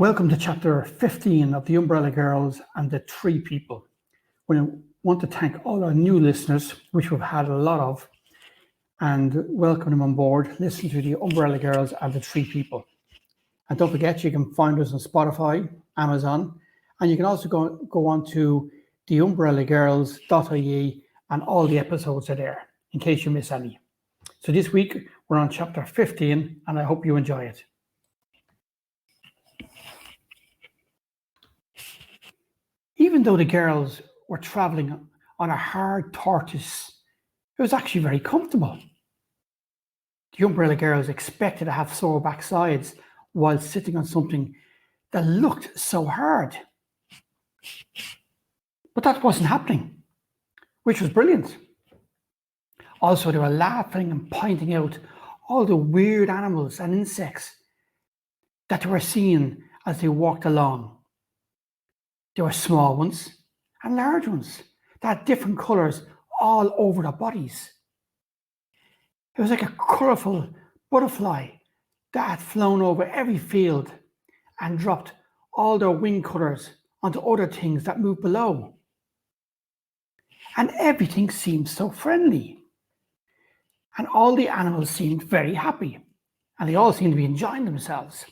Welcome to chapter 15 of The Umbrella Girls and the Three People. We want to thank all our new listeners, which we've had a lot of, and welcome them on board. Listen to The Umbrella Girls and the Three People. And don't forget, you can find us on Spotify, Amazon, and you can also go on to theumbrellagirls.ie, and all the episodes are there in case you miss any. So this week we're on chapter 15, and I hope you enjoy it. Even though the girls were traveling on a hard tortoise, it was actually very comfortable. The Umbrella Girls expected to have sore backsides while sitting on something that looked so hard. But that wasn't happening, which was brilliant. Also, they were laughing and pointing out all the weird animals and insects that they were seeing as they walked along. There were small ones and large ones that had different colours all over their bodies. It was like a colourful butterfly that had flown over every field and dropped all their wing colours onto other things that moved below. And everything seemed so friendly. And all the animals seemed very happy, and they all seemed to be enjoying themselves.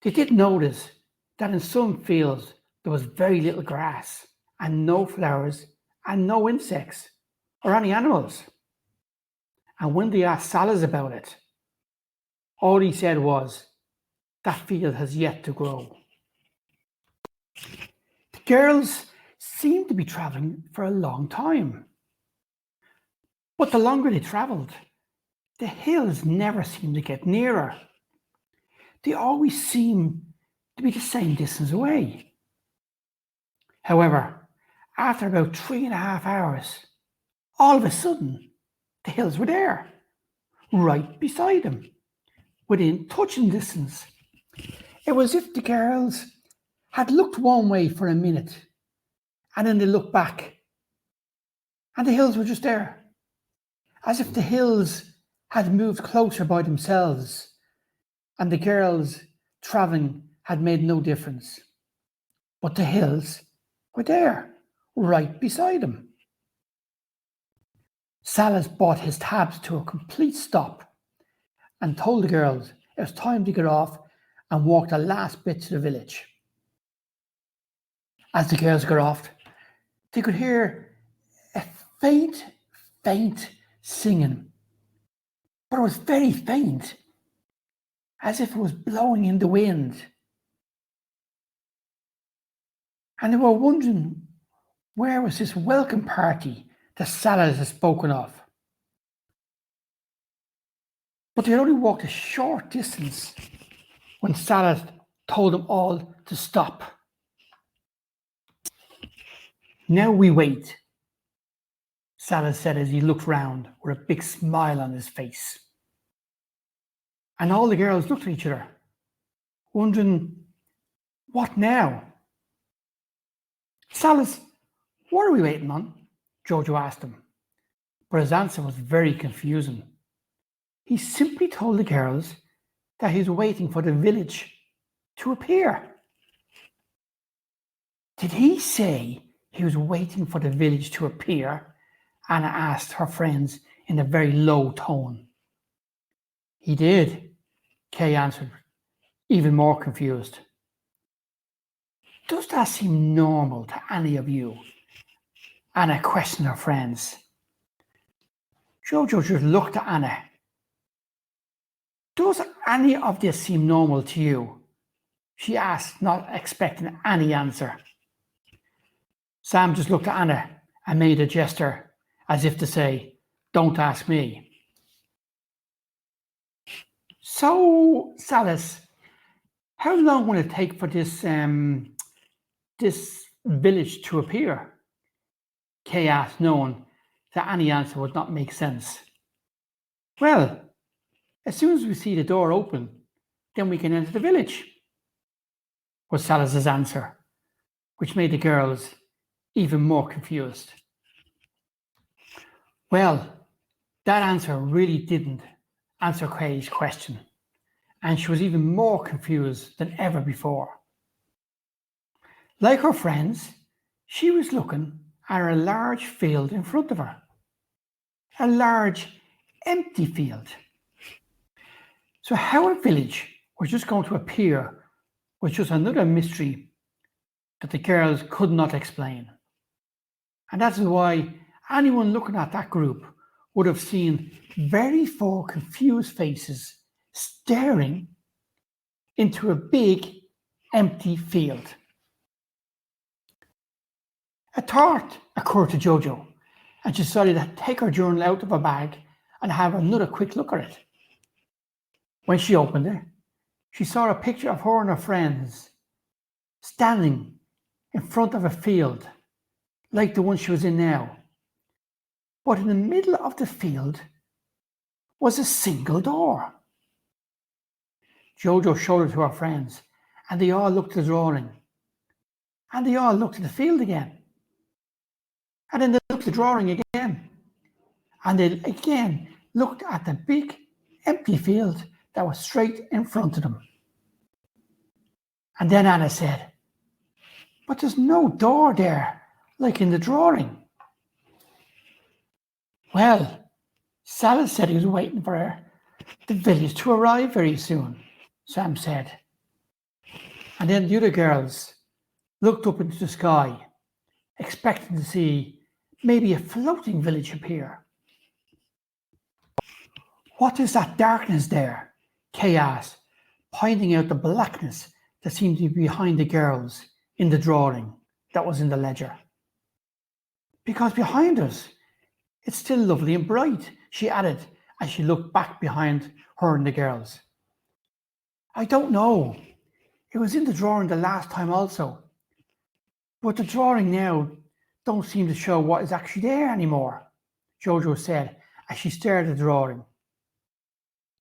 They did notice that in some fields there was very little grass and no flowers and no insects or any animals. And when they asked Salas about it, all he said was, "That field has yet to grow." The girls seemed to be travelling for a long time. But the longer they travelled, the hills never seemed to get nearer. They always seemed to be the same distance away. However, after about 3.5 hours, all of a sudden, the hills were there, right beside them, within touching distance. It was as if the girls had looked one way for a minute, and then they looked back, and the hills were just there, as if the hills had moved closer by themselves, and the girls travelling had made no difference. But the hills were there, right beside them. Salas brought his tabs to a complete stop and told the girls it was time to get off and walk the last bit to the village. As the girls got off, they could hear a faint singing, but it was very faint, as if it was blowing in the wind. And they were wondering, where was this welcome party that Salas had spoken of? But they had only walked a short distance when Salas told them all to stop. "Now we wait," Salas said as he looked round with a big smile on his face. And all the girls looked at each other, wondering, what now? "Salas, what are we waiting on?" Jojo asked him. But his answer was very confusing. He simply told the girls that he was waiting for the village to appear. Did he say he was waiting for the village to appear? Anna asked her friends in a very low tone. "He did," Kay answered, even more confused. "Does that seem normal to any of you?" Anna questioned her friends. Jojo just looked at Anna. "Does any of this seem normal to you?" she asked, not expecting any answer. Sam just looked at Anna and made a gesture as if to say, "Don't ask me." "So, Salas, how long will it take for this village to appear?" Kay asked, knowing that any answer would not make sense. "Well, as soon as we see the door open, then we can enter the village," was Salas's answer, which made the girls even more confused. Well, that answer really didn't answer Kay's question, and she was even more confused than ever before. Like her friends, she was looking at a large field in front of her. A large, empty field. So how a village was just going to appear was just another mystery that the girls could not explain. And that's why anyone looking at that group would have seen very four confused faces staring into a big, empty field. A thought occurred to Jojo, and she decided to take her journal out of her bag and have another quick look at it. When she opened it, she saw a picture of her and her friends standing in front of a field like the one she was in now. But in the middle of the field was a single door. Jojo showed it to her friends, and they all looked at the drawing. And they all looked at the field again. And then they looked at the drawing again. And they again looked at the big empty field that was straight in front of them. And then Anna said, "But there's no door there, like in the drawing." "Well, Salad said he was waiting for the village to arrive very soon," Sam said. And then the other girls looked up into the sky, expecting to see maybe a floating village appear. "What is that darkness there?" Kay asked, pointing out the blackness that seemed to be behind the girls in the drawing that was in the ledger. "Because behind us, it's still lovely and bright," she added as she looked back behind her and the girls. "I don't know. It was in the drawing the last time also. But the drawing now don't seem to show what is actually there anymore," Jojo said as she stared at the drawing.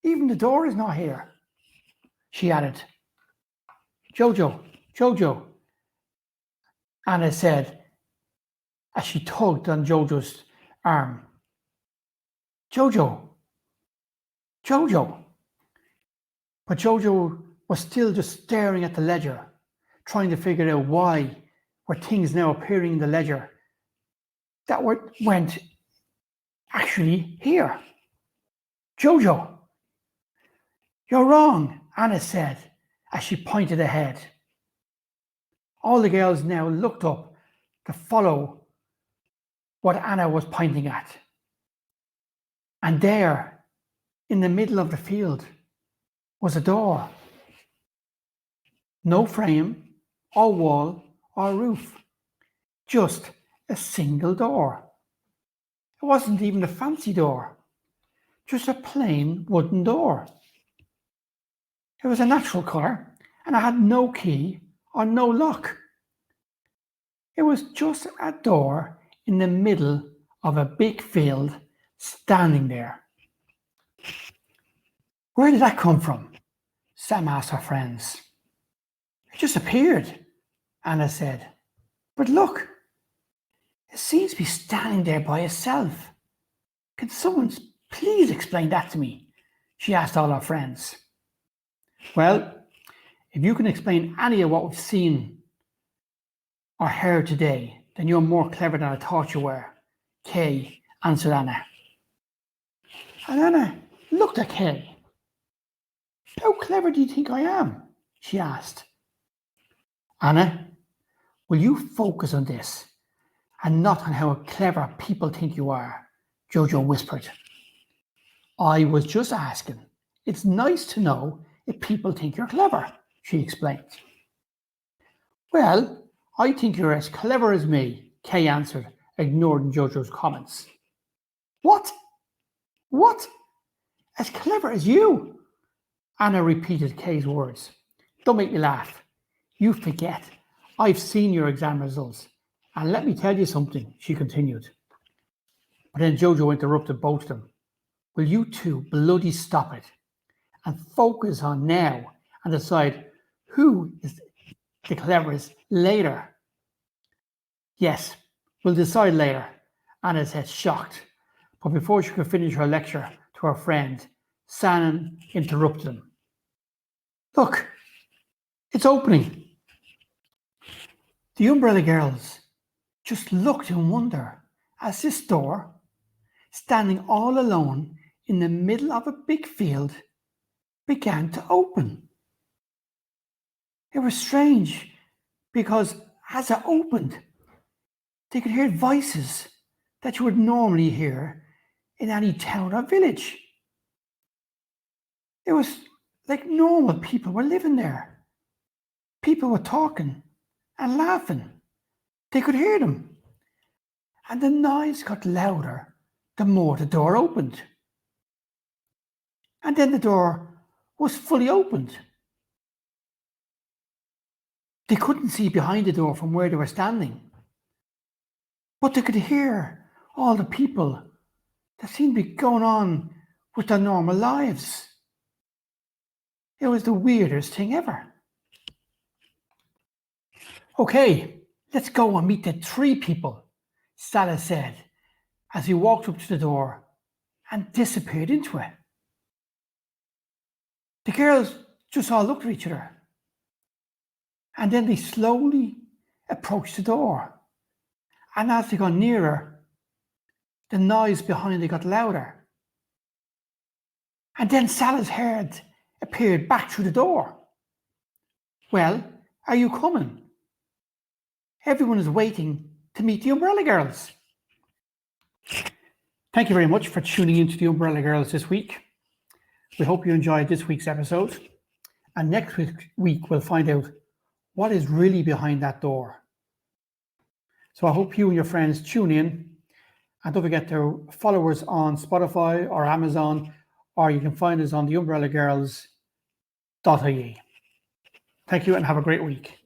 "Even the door is not here," she added. Jojo, Anna said as she tugged on Jojo's arm. Jojo. But Jojo was still just staring at the ledger, trying to figure out why were things now appearing in the ledger that went actually here. "Jojo, you're wrong," Anna said as she pointed ahead. All the girls now looked up to follow what Anna was pointing at. And there, in the middle of the field, was a door. No frame, or wall, or roof. Just a single door. It wasn't even a fancy door. Just a plain wooden door. It was a natural colour, and it had no key or no lock. It was just a door in the middle of a big field standing there. "Where did that come from?" Sam asked her friends. "It just appeared," Anna said. "But look, it seems to be standing there by itself. Can someone please explain that to me?" she asked all her friends. "Well, if you can explain any of what we've seen or heard today, then you're more clever than I thought you were," Kay answered Anna. And Anna looked at Kay. "How clever do you think I am?" she asked. "Anna, will you focus on this and not on how clever people think you are?" Jojo whispered. "I was just asking. It's nice to know if people think you're clever," she explained. "Well, I think you're as clever as me," Kay answered, ignoring Jojo's comments. What? As clever as you?" Anna repeated Kay's words. "Don't make me laugh. You forget. I've seen your exam results. And let me tell you something," she continued. But then Jojo interrupted both of them. "Will you two bloody stop it and focus on now and decide who is the cleverest later?" "Yes, we'll decide later," Anna said, shocked. But before she could finish her lecture to her friend, Shannon interrupted them. Look, it's opening. The Umbrella Girls just looked in wonder as this door, standing all alone in the middle of a big field, began to open. It was strange because as it opened, they could hear voices that you would normally hear in any town or village. It was like normal people were living there. People were talking and laughing. They could hear them. And the noise got louder the more the door opened. And then the door was fully opened. They couldn't see behind the door from where they were standing, but they could hear all the people that seemed to be going on with their normal lives. It was the weirdest thing ever. Okay, let's go and meet the three people, Salas said as he walked up to the door and disappeared into it. The girls just all looked at each other, and then they slowly approached the door. And as they got nearer, the noise behind them got louder. And then Salah's head appeared back through the door. Well, are you coming? Everyone is waiting to meet the Umbrella Girls. Thank you very much for tuning into the Umbrella Girls this week. We hope you enjoyed this week's episode. And next week we'll find out what is really behind that door. So I hope you and your friends tune in. And don't forget to follow us on Spotify or Amazon, or you can find us on the umbrellagirls.ie. Thank you and have a great week.